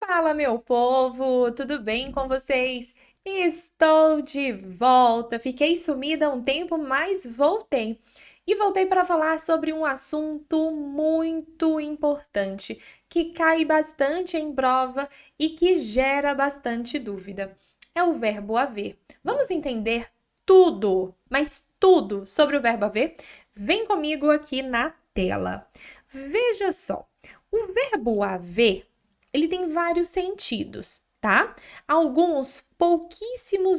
Fala, meu povo, tudo bem com vocês? Estou de volta. Fiquei sumida um tempo, mas voltei. E voltei para falar sobre um assunto muito importante, que cai bastante em prova e que gera bastante dúvida. É o verbo haver. Vamos entender tudo, mas tudo sobre o verbo haver? Vem comigo aqui na tela. Veja só, o verbo haver ele tem vários sentidos, tá? Alguns pouquíssimo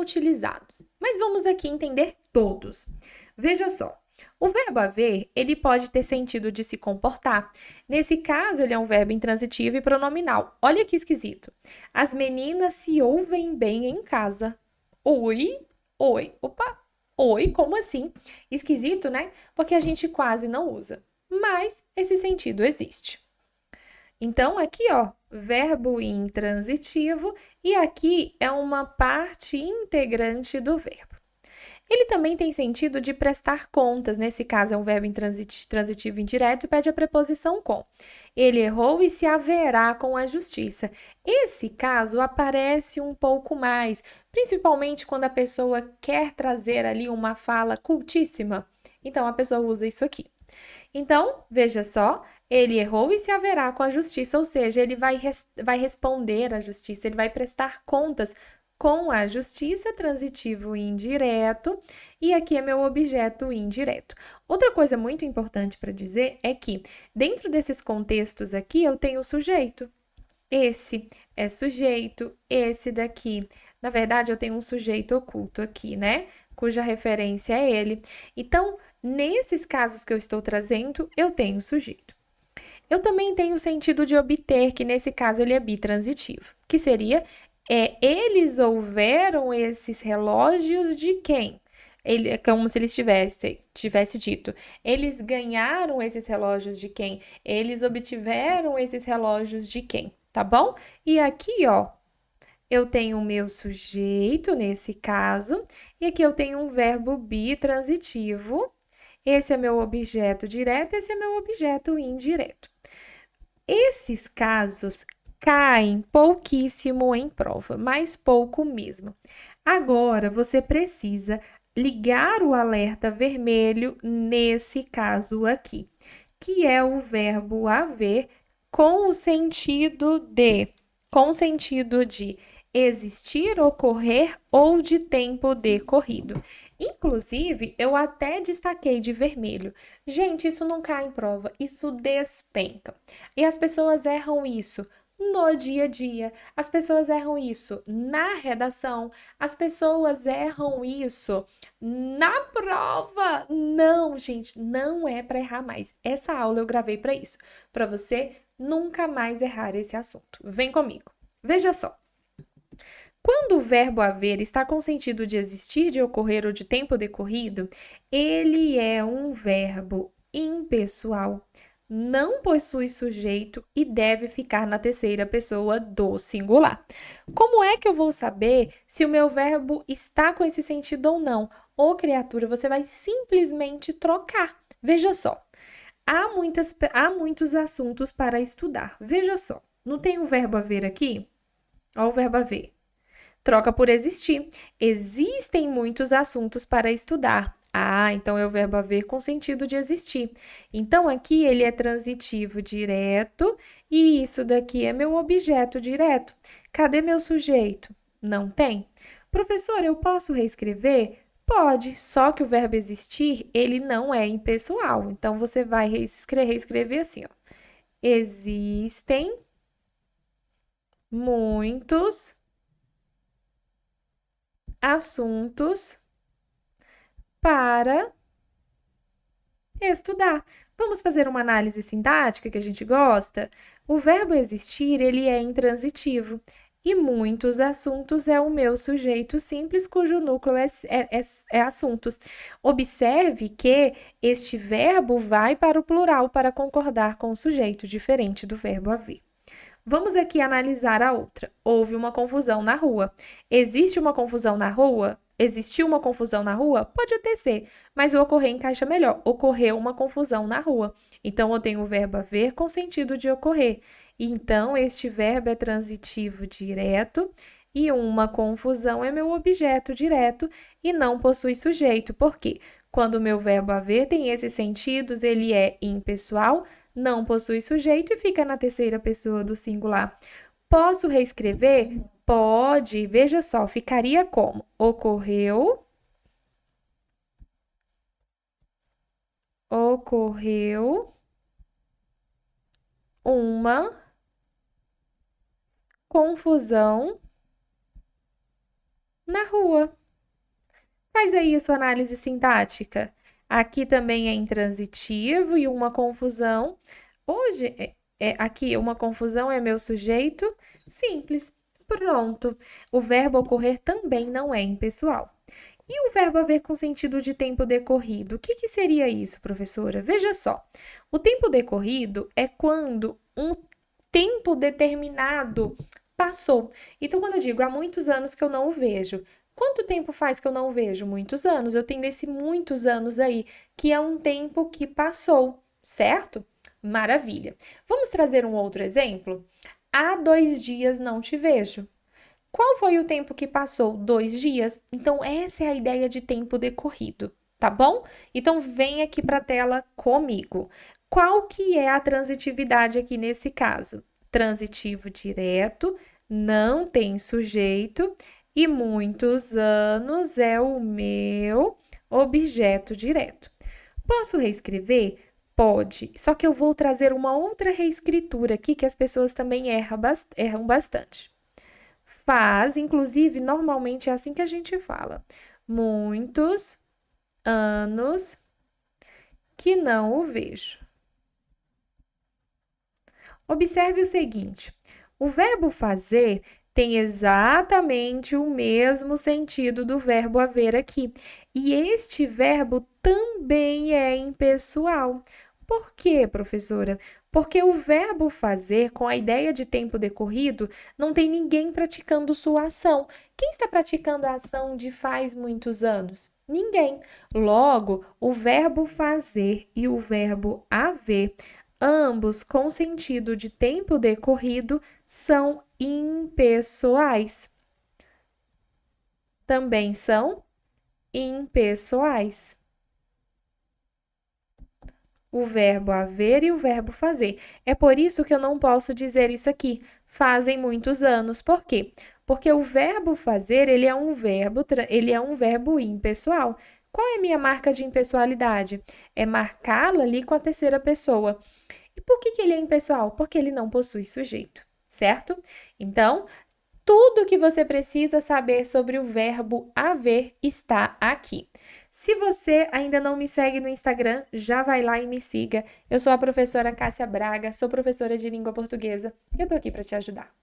utilizados, mas vamos aqui entender todos. Veja só, o verbo haver, ele pode ter sentido de se comportar. Nesse caso, ele é um verbo intransitivo e pronominal. Olha que esquisito. As meninas se ouvem bem em casa. Oi, oi, opa, oi, como assim? Esquisito, né? Porque a gente quase não usa. Mas esse sentido existe. Então, aqui, ó, verbo intransitivo e aqui é uma parte integrante do verbo. Ele também tem sentido de prestar contas, nesse caso é um verbo transitivo indireto e pede a preposição com. Ele errou e se haverá com a justiça. Esse caso aparece um pouco mais, principalmente quando a pessoa quer trazer ali uma fala cultíssima. Então, a pessoa usa isso aqui. Então, veja só, ele errou e se haverá com a justiça, ou seja, ele vai responder à justiça, ele vai prestar contas com a justiça, transitivo e indireto, e aqui é meu objeto indireto. Outra coisa muito importante para dizer é que, dentro desses contextos aqui, eu tenho o sujeito. Esse é sujeito, esse daqui. Na verdade, eu tenho um sujeito oculto aqui, né? Cuja referência é ele. Então, nesses casos que eu estou trazendo, eu tenho sujeito. Eu também tenho o sentido de obter, que nesse caso ele é bitransitivo, que seria eles houveram esses relógios de quem? É como se eles tivesse dito. Eles ganharam esses relógios de quem? Eles obtiveram esses relógios de quem? Tá bom? E aqui, ó, eu tenho o meu sujeito nesse caso, e aqui eu tenho um verbo bitransitivo. Esse é meu objeto direto, esse é meu objeto indireto. Esses casos caem pouquíssimo em prova, mas pouco mesmo. Agora, você precisa ligar o alerta vermelho nesse caso aqui, que é o verbo haver com o sentido de existir, ocorrer ou de tempo decorrido. Inclusive, eu até destaquei de vermelho. Gente, isso não cai em prova, isso despenca. E as pessoas erram isso no dia a dia, as pessoas erram isso na redação, as pessoas erram isso na prova. Não, gente, não é para errar mais. Essa aula eu gravei para isso, para você nunca mais errar esse assunto. Vem comigo. Veja só. Quando o verbo haver está com sentido de existir, de ocorrer ou de tempo decorrido, ele é um verbo impessoal, não possui sujeito e deve ficar na terceira pessoa do singular. Como é que eu vou saber se o meu verbo está com esse sentido ou não? Ô, criatura, você vai simplesmente trocar. Veja só, há muitos assuntos para estudar. Veja só, não tem o verbo haver aqui? Olha o verbo haver. Troca por existir. Existem muitos assuntos para estudar. Ah, então é o verbo haver com sentido de existir. Então, aqui ele é transitivo direto e isso daqui é meu objeto direto. Cadê meu sujeito? Não tem. Professor, eu posso reescrever? Pode, só que o verbo existir, ele não é impessoal. Então, você vai reescrever assim, ó. Existem muitos assuntos para estudar. Vamos fazer uma análise sintática que a gente gosta? O verbo existir, ele é intransitivo. E muitos assuntos é o meu sujeito simples, cujo núcleo é assuntos. Observe que este verbo vai para o plural para concordar com o sujeito, diferente do verbo haver. Vamos aqui analisar a outra. Houve uma confusão na rua. Existe uma confusão na rua? Existiu uma confusão na rua? Pode até ser, mas o ocorrer encaixa melhor. Ocorreu uma confusão na rua. Então, eu tenho o verbo haver com sentido de ocorrer. Então, este verbo é transitivo direto e uma confusão é meu objeto direto e não possui sujeito. Por quê? Quando o meu verbo haver tem esses sentidos, ele é impessoal, não possui sujeito e fica na terceira pessoa do singular. Posso reescrever? Pode. Veja só, ficaria como? Ocorreu uma confusão na rua. Faz aí a sua análise sintática. Aqui também é intransitivo e uma confusão. Hoje, aqui uma confusão é meu sujeito simples. Pronto. O verbo ocorrer também não é impessoal. E o verbo haver com sentido de tempo decorrido? O que seria isso, professora? Veja só. O tempo decorrido é quando um tempo determinado passou. Então, quando eu digo há muitos anos que eu não o vejo, quanto tempo faz que eu não o vejo? Muitos anos. Eu tenho esse muitos anos aí, que é um tempo que passou, certo? Maravilha. Vamos trazer um outro exemplo? Há 2 dias não te vejo. Qual foi o tempo que passou? 2 dias. Então, essa é a ideia de tempo decorrido, tá bom? Então, vem aqui para a tela comigo. Qual que é a transitividade aqui nesse caso? Transitivo direto, não tem sujeito e muitos anos é o meu objeto direto. Posso reescrever? Pode, só que eu vou trazer uma outra reescritura aqui que as pessoas também erram bastante. Faz, inclusive, normalmente é assim que a gente fala. Muitos anos que não o vejo. Observe o seguinte: o verbo fazer tem exatamente o mesmo sentido do verbo haver aqui. E este verbo também é impessoal. Por quê, professora? Porque o verbo fazer, com a ideia de tempo decorrido, não tem ninguém praticando sua ação. Quem está praticando a ação de faz muitos anos? Ninguém. Logo, o verbo fazer e o verbo haver, ambos com sentido de tempo decorrido, são impessoais. Também são impessoais. O verbo haver e o verbo fazer. É por isso que eu não posso dizer isso aqui. Fazem muitos anos. Por quê? Porque o verbo fazer, ele é um verbo impessoal. Qual é a minha marca de impessoalidade? É marcá-la ali com a terceira pessoa. E por que ele é impessoal? Porque ele não possui sujeito, certo? Então, tudo que você precisa saber sobre o verbo haver está aqui. Se você ainda não me segue no Instagram, já vai lá e me siga. Eu sou a professora Cássia Braga, sou professora de língua portuguesa e eu tô aqui para te ajudar.